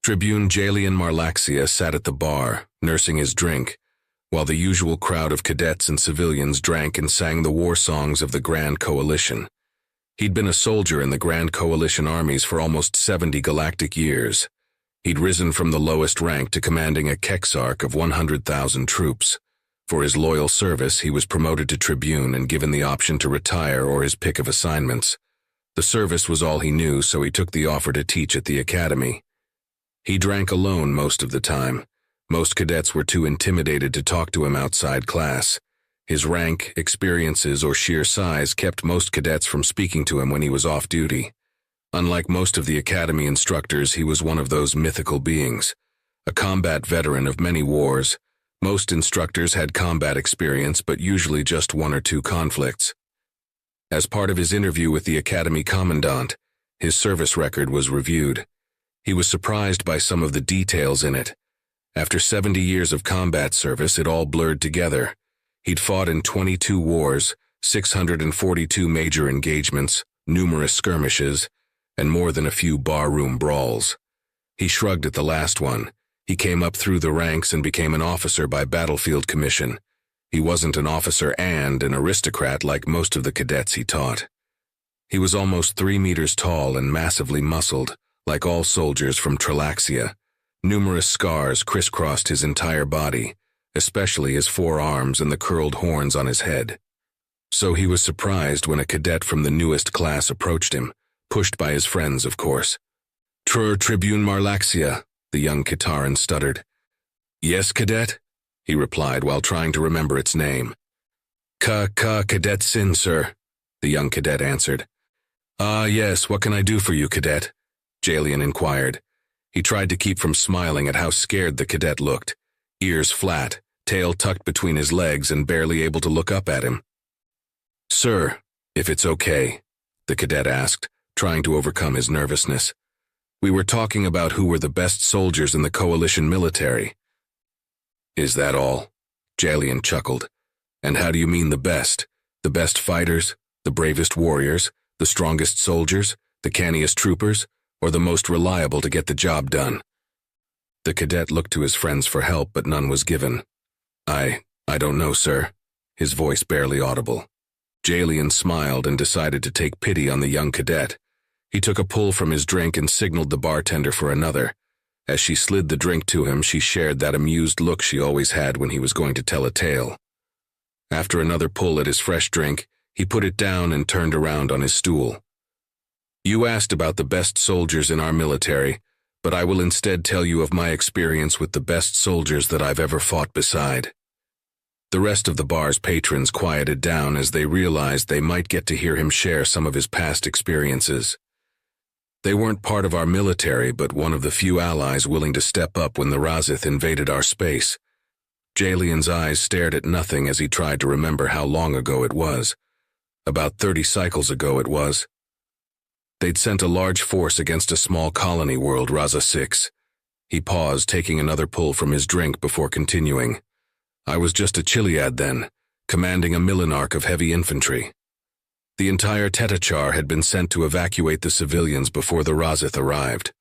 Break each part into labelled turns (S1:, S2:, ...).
S1: Tribune Jalian Marlaxia sat at the bar, nursing his drink, while the usual crowd of cadets and civilians drank and sang the war songs of the Grand Coalition. He'd been a soldier in the Grand Coalition armies for almost 70 galactic years. He'd risen from the lowest rank to commanding a Kexarch of 100,000 troops. For his loyal service, he was promoted to Tribune and given the option to retire or his pick of assignments. The service was all he knew, so he took the offer to teach at the academy. He drank alone most of the time. Most cadets were too intimidated to talk to him outside class. His rank, experiences, or sheer size kept most cadets from speaking to him when he was off duty. Unlike most of the academy instructors, he was one of those mythical beings. A combat veteran of many wars, most instructors had combat experience, but usually just one or two conflicts. As part of his interview with the academy commandant, his service record was reviewed. He was surprised by some of the details in it. After 70 years of combat service, it all blurred together. He'd fought in 22 wars, 642 major engagements, numerous skirmishes, and more than a few barroom brawls. He shrugged at the last one. He came up through the ranks and became an officer by battlefield commission. He wasn't an officer and an aristocrat like most of the cadets he taught. He was almost 3 meters tall and massively muscled, like all soldiers from Tralaxia. Numerous scars crisscrossed his entire body, especially his forearms and the curled horns on his head. So he was surprised when a cadet from the newest class approached him, pushed by his friends, of course. Tribune Marlaxia, the young Kitaran stuttered. Yes, cadet, he replied while trying to remember its name. Cadet Sin, sir, the young cadet answered. Ah, yes, what can I do for you, cadet? Jalian inquired. He tried to keep from smiling at how scared the cadet looked, ears flat, tail tucked between his legs and barely able to look up at him. Sir, if it's okay, the cadet asked, trying to overcome his nervousness. We were talking about who were the best soldiers in the coalition military. Is that all? Jalian chuckled. And how do you mean the best? The best fighters, the bravest warriors, the strongest soldiers, the canniest troopers, or the most reliable to get the job done? The cadet looked to his friends for help, but none was given. I don't know, sir, his voice barely audible. Jalian smiled and decided to take pity on the young cadet. He took a pull from his drink and signaled the bartender for another. As she slid the drink to him, she shared that amused look she always had when he was going to tell a tale. After another pull at his fresh drink, he put it down and turned around on his stool. You asked about the best soldiers in our military, but I will instead tell you of my experience with the best soldiers that I've ever fought beside. The rest of the bar's patrons quieted down as they realized they might get to hear him share some of his past experiences. They weren't part of our military, but one of the few allies willing to step up when the Razith invaded our space. Jalian's eyes stared at nothing as he tried to remember how long ago it was. About 30 cycles ago it was. They'd sent a large force against a small colony world, Raza 6. He paused, taking another pull from his drink before continuing. I was just a Chiliad then, commanding a Millenarch of heavy infantry. The entire Tetachar had been sent to evacuate the civilians before the Razith arrived.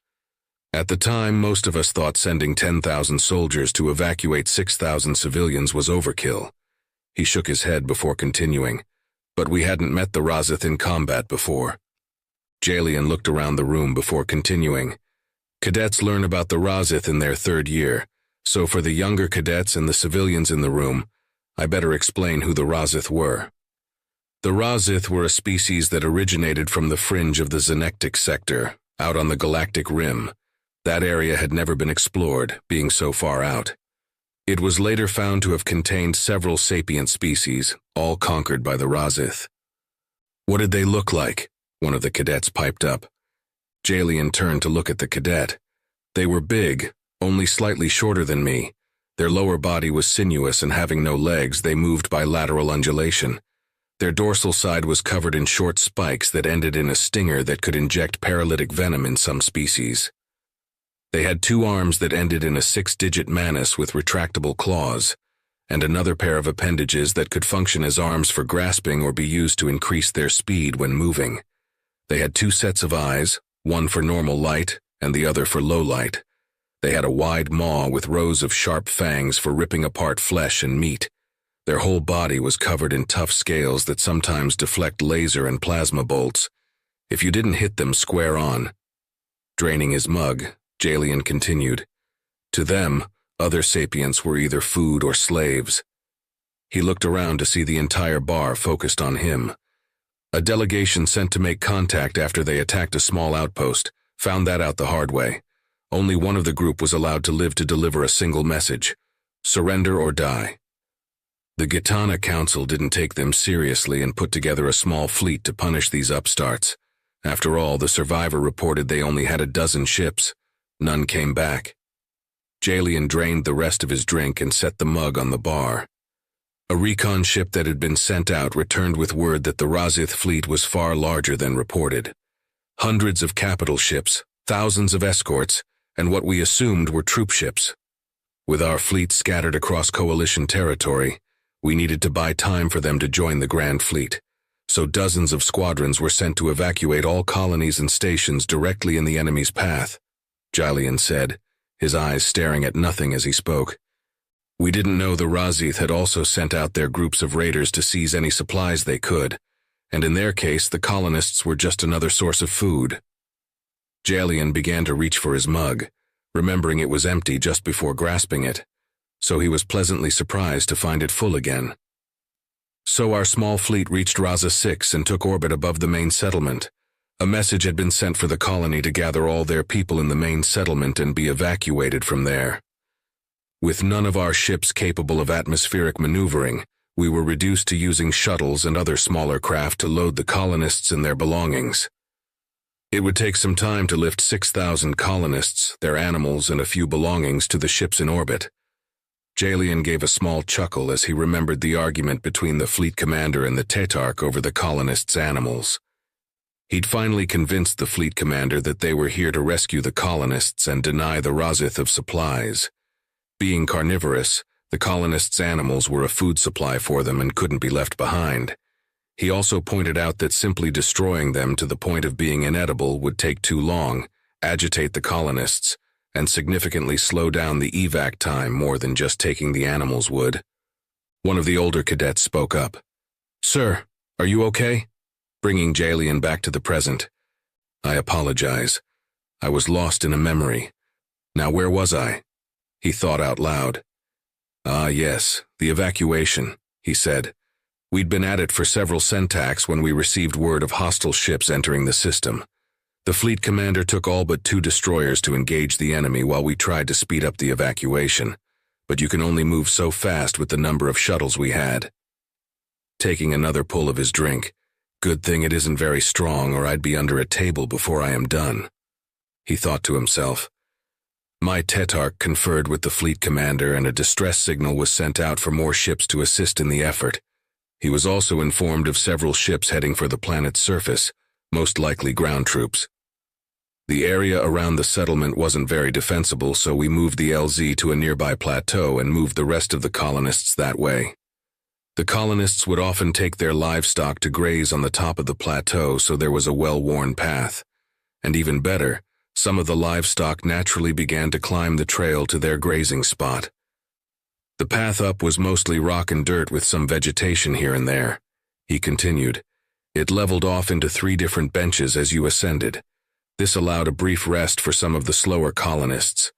S1: At the time, most of us thought sending 10,000 soldiers to evacuate 6,000 civilians was overkill. He shook his head before continuing, but we hadn't met the Razith in combat before. Jalian looked around the room before continuing. Cadets learn about the Razith in their 3rd year, so for the younger cadets and the civilians in the room, I better explain who the Razith were. The Razith were a species that originated from the fringe of the Zenectic sector, out on the galactic rim. That area had never been explored, being so far out. It was later found to have contained several sapient species, all conquered by the Razith. What did they look like? One of the cadets piped up. Jalian turned to look at the cadet. They were big, only slightly shorter than me. Their lower body was sinuous, and having no legs, they moved by lateral undulation. Their dorsal side was covered in short spikes that ended in a stinger that could inject paralytic venom in some species. They had 2 arms that ended in a 6-digit manus with retractable claws, and another pair of appendages that could function as arms for grasping or be used to increase their speed when moving. They had 2 sets of eyes, one for normal light and the other for low light. They had a wide maw with rows of sharp fangs for ripping apart flesh and meat. Their whole body was covered in tough scales that sometimes deflect laser and plasma bolts, if you didn't hit them square on. Draining his mug, Jalian continued. To them, other sapients were either food or slaves. He looked around to see the entire bar focused on him. A delegation sent to make contact after they attacked a small outpost found that out the hard way. Only one of the group was allowed to live to deliver a single message: surrender or die. The Gitana Council didn't take them seriously and put together a small fleet to punish these upstarts. After all, the survivor reported they only had a dozen ships. None came back. Jalian drained the rest of his drink and set the mug on the bar. A recon ship that had been sent out returned with word that the Razith fleet was far larger than reported. Hundreds of capital ships, thousands of escorts, and what we assumed were troop ships. With our fleet scattered across coalition territory, we needed to buy time for them to join the Grand Fleet, so dozens of squadrons were sent to evacuate all colonies and stations directly in the enemy's path, Jalian said, his eyes staring at nothing as he spoke. We didn't know the Razith had also sent out their groups of raiders to seize any supplies they could, and in their case the colonists were just another source of food. Jalian began to reach for his mug, remembering it was empty just before grasping it, so he was pleasantly surprised to find it full again. So our small fleet reached Raza 6 and took orbit above the main settlement. A message had been sent for the colony to gather all their people in the main settlement and be evacuated from there. With none of our ships capable of atmospheric maneuvering, we were reduced to using shuttles and other smaller craft to load the colonists and their belongings. It would take some time to lift 6,000 colonists, their animals, and a few belongings to the ships in orbit. Jalian gave a small chuckle as he remembered the argument between the fleet commander and the Tetarch over the colonists' animals. He'd finally convinced the fleet commander that they were here to rescue the colonists and deny the Razith of supplies. Being carnivorous, the colonists' animals were a food supply for them and couldn't be left behind. He also pointed out that simply destroying them to the point of being inedible would take too long, agitate the colonists, and significantly slow down the evac time more than just taking the animals would. One of the older cadets spoke up. "Sir, are you okay?" Bringing Jalian back to the present. "I apologize. I was lost in a memory. Now where was I?" He thought out loud. "Ah, yes, the evacuation," he said. "We'd been at it for several centacs when we received word of hostile ships entering the system. The fleet commander took all but 2 destroyers to engage the enemy while we tried to speed up the evacuation, but you can only move so fast with the number of shuttles we had." Taking another pull of his drink, "Good thing it isn't very strong or I'd be under a table before I am done," he thought to himself. My Tetarch conferred with the fleet commander and a distress signal was sent out for more ships to assist in the effort. He was also informed of several ships heading for the planet's surface, most likely ground troops. The area around the settlement wasn't very defensible, so we moved the LZ to a nearby plateau and moved the rest of the colonists that way. The colonists would often take their livestock to graze on the top of the plateau, so there was a well-worn path. And even better, some of the livestock naturally began to climb the trail to their grazing spot. The path up was mostly rock and dirt with some vegetation here and there, he continued. It leveled off into 3 different benches as you ascended. This allowed a brief rest for some of the slower colonists.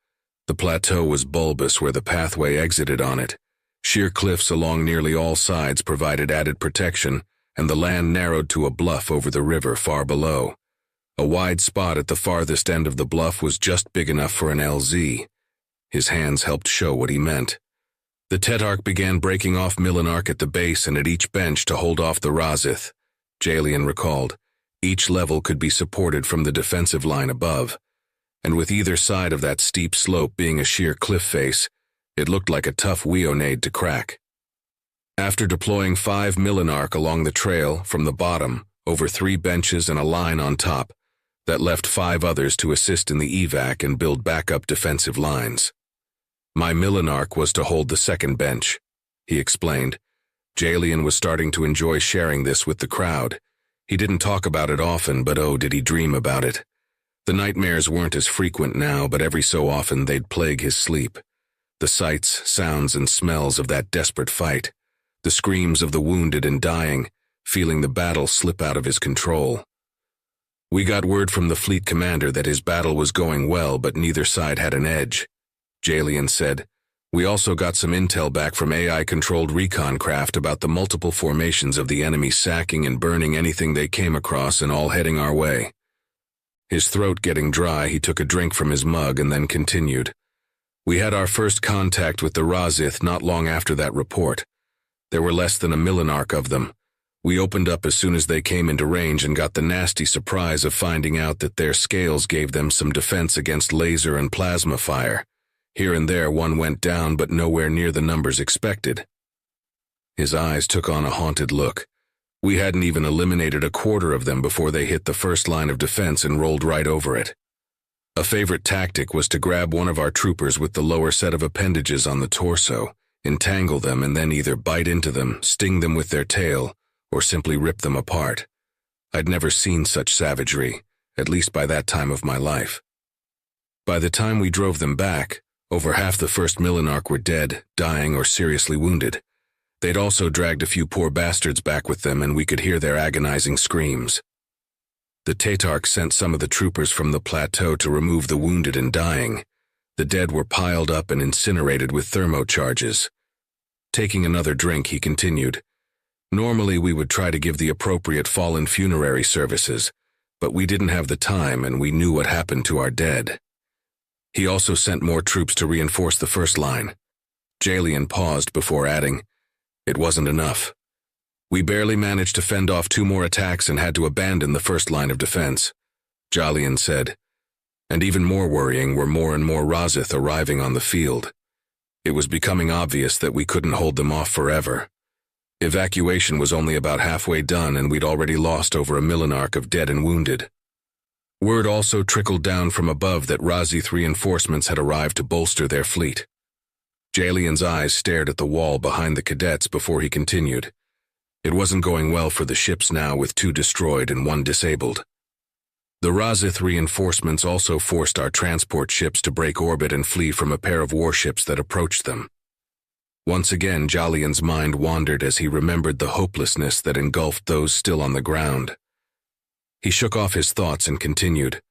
S1: The plateau was bulbous where the pathway exited on it. Sheer cliffs along nearly all sides provided added protection, and the land narrowed to a bluff over the river far below. A wide spot at the farthest end of the bluff was just big enough for an LZ. His hands helped show what he meant. The Tetarch began breaking off Millenarch at the base and at each bench to hold off the Razith. Jalian recalled. Each level could be supported from the defensive line above, and with either side of that steep slope being a sheer cliff face, it looked like a tough weonade to crack. After deploying 5 Millenarch along the trail from the bottom, over 3 benches and a line on top, that left 5 others to assist in the evac and build backup defensive lines. My Millenarch was to hold the second bench, he explained. Jalian was starting to enjoy sharing this with the crowd. He didn't talk about it often, but oh, did he dream about it. The nightmares weren't as frequent now, but every so often they'd plague his sleep. The sights, sounds, and smells of that desperate fight. The screams of the wounded and dying, feeling the battle slip out of his control. We got word from the fleet commander that his battle was going well, but neither side had an edge. Jalian said, "We also got some intel back from AI-controlled recon craft about the multiple formations of the enemy sacking and burning anything they came across and all heading our way." His throat getting dry, he took a drink from his mug and then continued. "We had our first contact with the Razith not long after that report. There were less than a millinarch of them. We opened up as soon as they came into range and got the nasty surprise of finding out that their scales gave them some defense against laser and plasma fire. Here and there one went down, but nowhere near the numbers expected." His eyes took on a haunted look. We hadn't even eliminated a quarter of them before they hit the first line of defense and rolled right over it. A favorite tactic was to grab one of our troopers with the lower set of appendages on the torso, entangle them, and then either bite into them, sting them with their tail, or simply rip them apart. I'd never seen such savagery, at least by that time of my life. By the time we drove them back, over half the first millinarch were dead, dying, or seriously wounded. They'd also dragged a few poor bastards back with them, and we could hear their agonizing screams. The Tatarch sent some of the troopers from the plateau to remove the wounded and dying. The dead were piled up and incinerated with thermocharges. Taking another drink, he continued, "Normally we would try to give the appropriate fallen funerary services, but we didn't have the time and we knew what happened to our dead." He also sent more troops to reinforce the first line. Jalian paused before adding, "It wasn't enough. We barely managed to fend off 2 more attacks and had to abandon the first line of defense," Jalian said. And even more worrying were more and more Razith arriving on the field. It was becoming obvious that we couldn't hold them off forever. Evacuation was only about halfway done and we'd already lost over a millinarch of dead and wounded. Word also trickled down from above that Razith reinforcements had arrived to bolster their fleet. Jalian's eyes stared at the wall behind the cadets before he continued. It wasn't going well for the ships now, with 2 destroyed and 1 disabled. The Razith reinforcements also forced our transport ships to break orbit and flee from a pair of warships that approached them. Once again, Jalian's mind wandered as he remembered the hopelessness that engulfed those still on the ground. He shook off his thoughts and continued.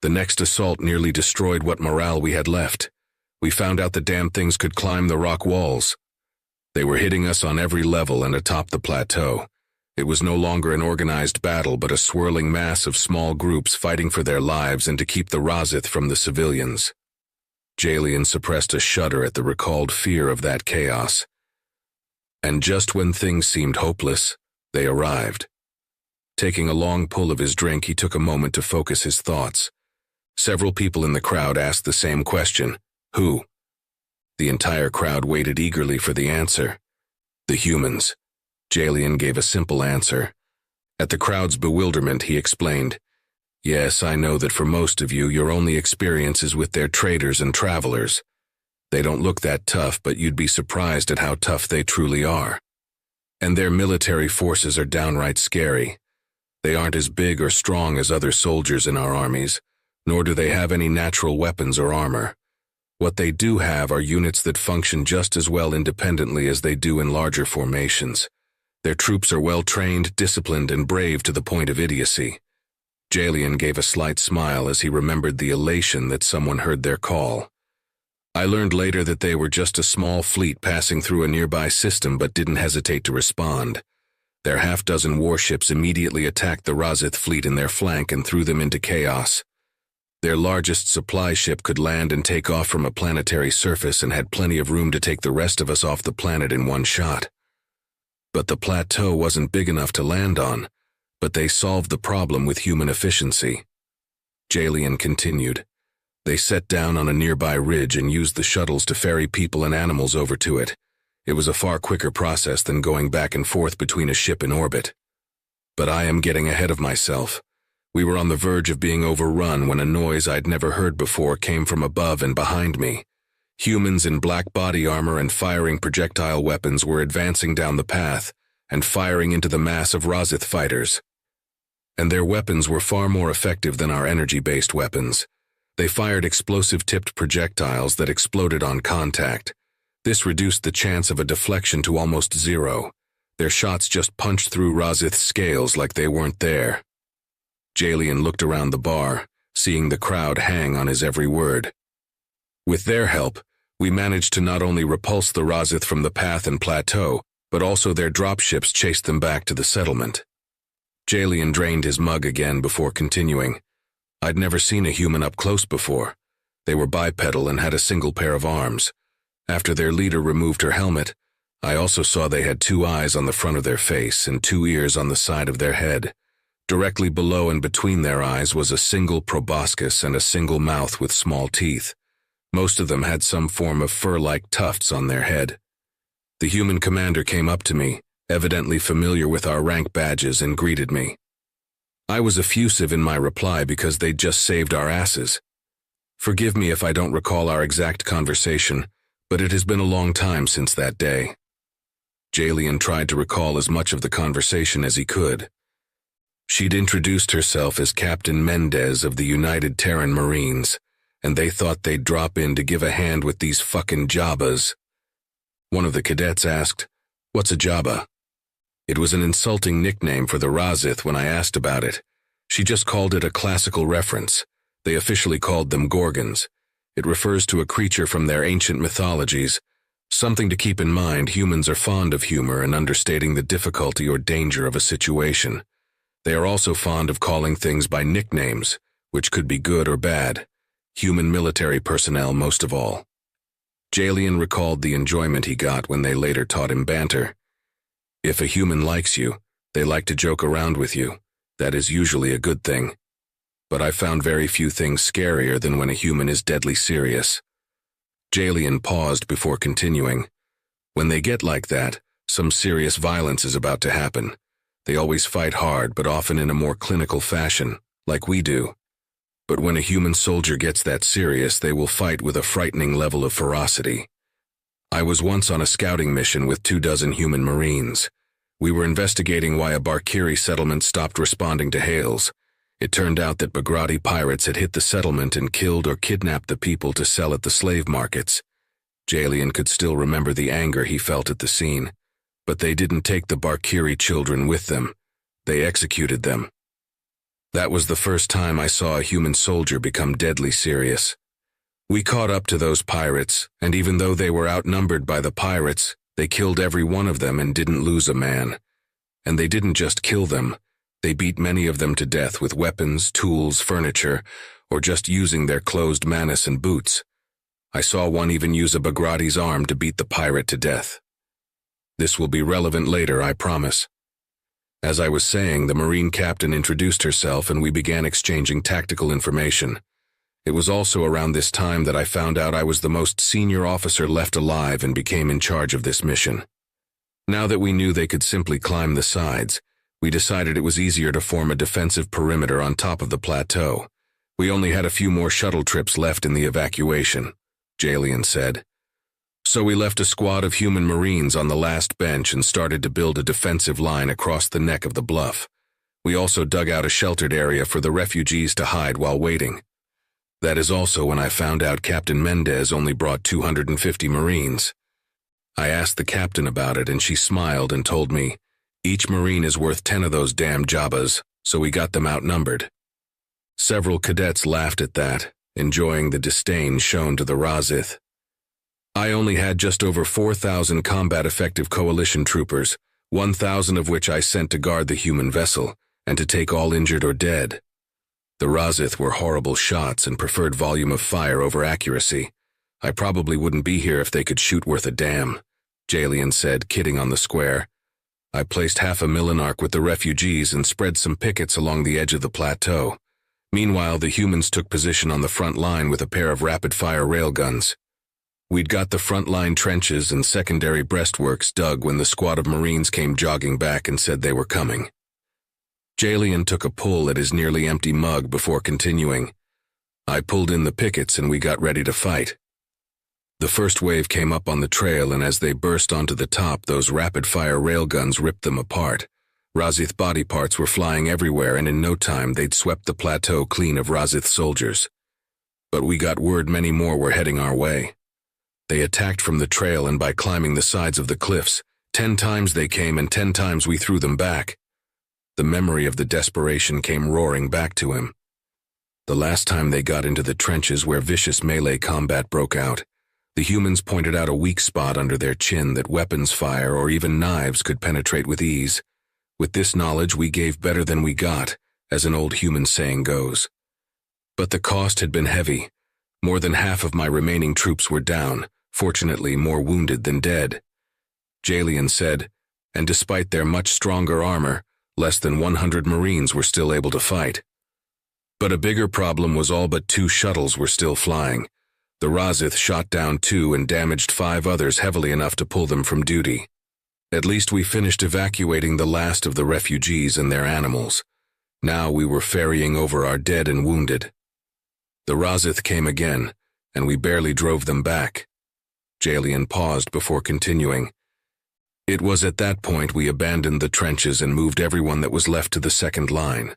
S1: "The next assault nearly destroyed what morale we had left. We found out the damn things could climb the rock walls. They were hitting us on every level and atop the plateau. It was no longer an organized battle, but a swirling mass of small groups fighting for their lives and to keep the Razith from the civilians." Jalian suppressed a shudder at the recalled fear of that chaos. And just when things seemed hopeless, they arrived. Taking a long pull of his drink, he took a moment to focus his thoughts. Several people in the crowd asked the same question, "Who?" The entire crowd waited eagerly for the answer. "The humans." Jalian gave a simple answer. At the crowd's bewilderment, he explained, "Yes, I know that for most of you, your only experience is with their traders and travelers. They don't look that tough, but you'd be surprised at how tough they truly are. And their military forces are downright scary. They aren't as big or strong as other soldiers in our armies, nor do they have any natural weapons or armor. What they do have are units that function just as well independently as they do in larger formations. Their troops are well-trained, disciplined, and brave to the point of idiocy." Jalian gave a slight smile as he remembered the elation that someone heard their call. "I learned later that they were just a small fleet passing through a nearby system but didn't hesitate to respond. Their half-dozen warships immediately attacked the Razith fleet in their flank and threw them into chaos. Their largest supply ship could land and take off from a planetary surface and had plenty of room to take the rest of us off the planet in one shot. But the plateau wasn't big enough to land on, but they solved the problem with human efficiency." Jalian continued. "They set down on a nearby ridge and used the shuttles to ferry people and animals over to it. It was a far quicker process than going back and forth between a ship in orbit. But I am getting ahead of myself. We were on the verge of being overrun when a noise I'd never heard before came from above and behind me. Humans in black body armor and firing projectile weapons were advancing down the path and firing into the mass of Razith fighters. and their weapons were far more effective than our energy-based weapons. They fired explosive-tipped projectiles that exploded on contact. This reduced the chance of a deflection to almost zero. Their shots just punched through Razith's scales like they weren't there. Jalian looked around the bar, seeing the crowd hang on his every word. With their help, we managed to not only repulse the Razith from the path and plateau, but also their dropships chased them back to the settlement. Jalian drained his mug again before continuing. I'd never seen a human up close before. They were bipedal and had a single pair of arms. After their leader removed her helmet, I also saw they had 2 eyes on the front of their face and 2 ears on the side of their head. Directly below and between their eyes was a single proboscis and a single mouth with small teeth. Most of them had some form of fur-like tufts on their head. The human commander came up to me, evidently familiar with our rank badges, and greeted me. I was effusive in my reply because they'd just saved our asses. Forgive me if I don't recall our exact conversation, but it has been a long time since that day. Jalian tried to recall as much of the conversation as he could. She'd introduced herself as Captain Mendez of the United Terran Marines, and they thought they'd drop in to give a hand with these fucking Jabbas. One of the cadets asked, "What's a Jabba?" It was an insulting nickname for the Razith when I asked about it. She just called it a classical reference. They officially called them Gorgons. It refers to a creature from their ancient mythologies. Something to keep in mind, humans are fond of humor and understating the difficulty or danger of a situation. They are also fond of calling things by nicknames, which could be good or bad. Human military personnel most of all. Jalian recalled the enjoyment he got when they later taught him banter. If a human likes you, they like to joke around with you. That is usually a good thing. But I found very few things scarier than when a human is deadly serious. Jalian paused before continuing. When they get like that, some serious violence is about to happen. They always fight hard, but often in a more clinical fashion, like we do. But when a human soldier gets that serious, they will fight with a frightening level of ferocity. I was once on a scouting mission with 24 human Marines. We were investigating why a Barkiri settlement stopped responding to hails. It turned out that Bagrati pirates had hit the settlement and killed or kidnapped the people to sell at the slave markets. Jalian could still remember the anger he felt at the scene. But they didn't take the Barkiri children with them. They executed them. That was the first time I saw a human soldier become deadly serious. We caught up to those pirates, and even though they were outnumbered by the pirates, they killed every one of them and didn't lose a man. And they didn't just kill them. They beat many of them to death with weapons, tools, furniture, or just using their closed manus and boots. I saw one even use a Bagrati's arm to beat the pirate to death. This will be relevant later, I promise. As I was saying, the Marine captain introduced herself and we began exchanging tactical information. It was also around this time that I found out I was the most senior officer left alive and became in charge of this mission. Now that we knew they could simply climb the sides, we decided it was easier to form a defensive perimeter on top of the plateau. We only had a few more shuttle trips left in the evacuation, Jalian said. So we left a squad of human Marines on the last bench and started to build a defensive line across the neck of the bluff. We also dug out a sheltered area for the refugees to hide while waiting. That is also when I found out Captain Mendez only brought 250 Marines. I asked the captain about it and she smiled and told me, each Marine is worth 10 of those damn Jabbas, so we got them outnumbered. Several cadets laughed at that, enjoying the disdain shown to the Razith. I only had just over 4,000 combat-effective coalition troopers, 1,000 of which I sent to guard the human vessel, and to take all injured or dead. The Razith were horrible shots and preferred volume of fire over accuracy. I probably wouldn't be here if they could shoot worth a damn, Jalian said, kidding on the square. I placed half a Millenarch with the refugees and spread some pickets along the edge of the plateau. Meanwhile, the humans took position on the front line with a pair of rapid-fire railguns. We'd got the front line trenches and secondary breastworks dug when the squad of Marines came jogging back and said they were coming. Jalian took a pull at his nearly empty mug before continuing. I pulled in the pickets and we got ready to fight. The first wave came up on the trail, and as they burst onto the top, those rapid-fire railguns ripped them apart. Razith body parts were flying everywhere, and in no time they'd swept the plateau clean of Razith soldiers. But we got word many more were heading our way. They attacked from the trail and by climbing the sides of the cliffs. 10 times they came and 10 times we threw them back. The memory of the desperation came roaring back to him. The last time they got into the trenches where vicious melee combat broke out, the humans pointed out a weak spot under their chin that weapons fire or even knives could penetrate with ease. With this knowledge we gave better than we got, as an old human saying goes. But the cost had been heavy. More than half of my remaining troops were down, fortunately more wounded than dead. Jalian said, and despite their much stronger armor, less than 100 Marines were still able to fight. But a bigger problem was all but 2 shuttles were still flying. The Razith shot down 2 and damaged 5 others heavily enough to pull them from duty. At least we finished evacuating the last of the refugees and their animals. Now we were ferrying over our dead and wounded. The Razith came again, and we barely drove them back. Jalian paused before continuing. It was at that point we abandoned the trenches and moved everyone that was left to the second line.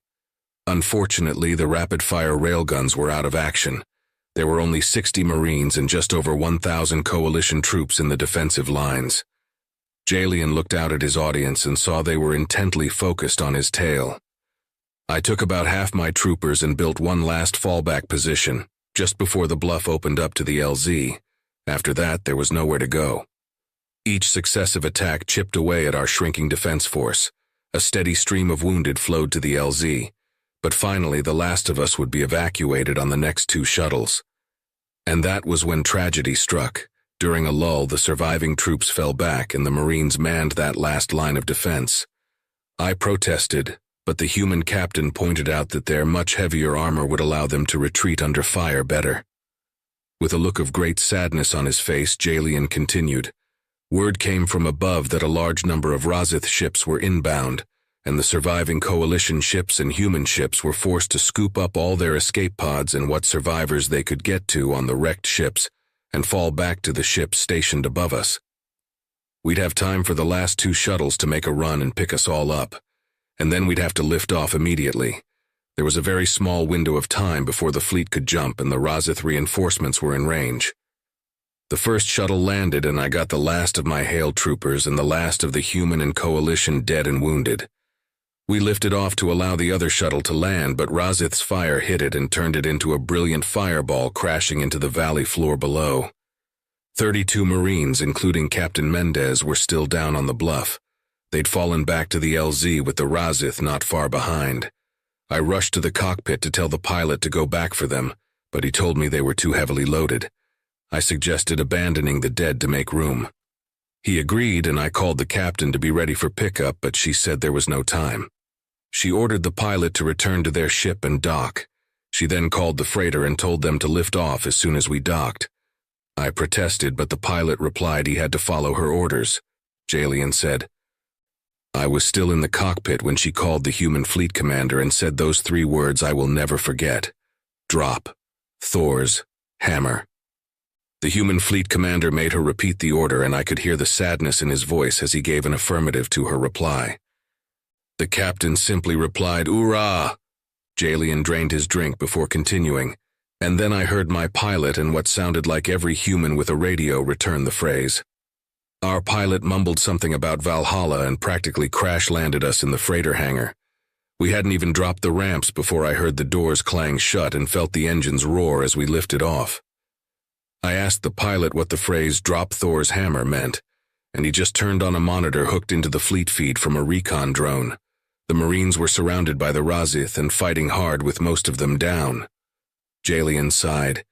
S1: Unfortunately, the rapid-fire railguns were out of action. There were only 60 Marines and just over 1,000 coalition troops in the defensive lines. Jalian looked out at his audience and saw they were intently focused on his tail. I took about half my troopers and built one last fallback position, just before the bluff opened up to the LZ. After that, there was nowhere to go. Each successive attack chipped away at our shrinking defense force. A steady stream of wounded flowed to the LZ. But finally the last of us would be evacuated on the next 2 shuttles. And that was when tragedy struck. During a lull, the surviving troops fell back and the Marines manned that last line of defense. I protested, but the human captain pointed out that their much heavier armor would allow them to retreat under fire better. With a look of great sadness on his face, Jalian continued. Word came from above that a large number of Razith ships were inbound, and the surviving coalition ships and human ships were forced to scoop up all their escape pods and what survivors they could get to on the wrecked ships and fall back to the ships stationed above us. We'd have time for the last 2 shuttles to make a run and pick us all up, and then we'd have to lift off immediately. There was a very small window of time before the fleet could jump and the Razith reinforcements were in range. The first shuttle landed and I got the last of my Hail troopers and the last of the human and coalition dead and wounded. We lifted off to allow the other shuttle to land, but Razith's fire hit it and turned it into a brilliant fireball crashing into the valley floor below. 32 Marines, including Captain Mendez, were still down on the bluff. They'd fallen back to the LZ with the Razith not far behind. I rushed to the cockpit to tell the pilot to go back for them, but he told me they were too heavily loaded. I suggested abandoning the dead to make room. He agreed, and I called the captain to be ready for pickup, but she said there was no time. She ordered the pilot to return to their ship and dock. She then called the freighter and told them to lift off as soon as we docked. I protested, but the pilot replied he had to follow her orders. Jalian said, I was still in the cockpit when she called the human fleet commander and said those 3 words I will never forget. Drop. Thor's hammer. The human fleet commander made her repeat the order, and I could hear the sadness in his voice as he gave an affirmative to her reply. The captain simply replied, Oorah! Jalian drained his drink before continuing, and then I heard my pilot and what sounded like every human with a radio return the phrase. Our pilot mumbled something about Valhalla and practically crash-landed us in the freighter hangar. We hadn't even dropped the ramps before I heard the doors clang shut and felt the engines roar as we lifted off. I asked the pilot what the phrase "drop Thor's hammer" meant, and he just turned on a monitor hooked into the fleet feed from a recon drone. The Marines were surrounded by the Razith and fighting hard with most of them down. Jalian sighed.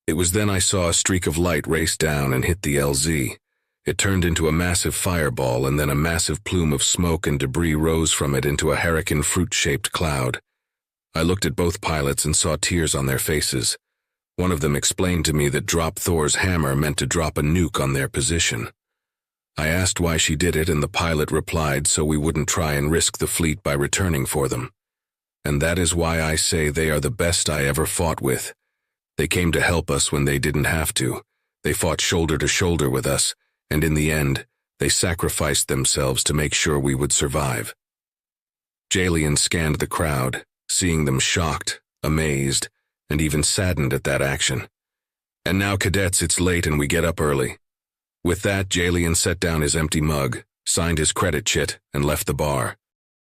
S1: It was then I saw a streak of light race down and hit the LZ. It turned into a massive fireball, and then a massive plume of smoke and debris rose from it into a hurricane fruit-shaped cloud. I looked at both pilots and saw tears on their faces. One of them explained to me that drop Thor's hammer meant to drop a nuke on their position. I asked why she did it, and the pilot replied so we wouldn't try and risk the fleet by returning for them. And that is why I say they are the best I ever fought with. They came to help us when they didn't have to. They fought shoulder to shoulder with us, and in the end, they sacrificed themselves to make sure we would survive. Jalian scanned the crowd, seeing them shocked, amazed, and even saddened at that action. "And now, cadets, it's late and we get up early." With that, Jalian set down his empty mug, signed his credit chit, and left the bar.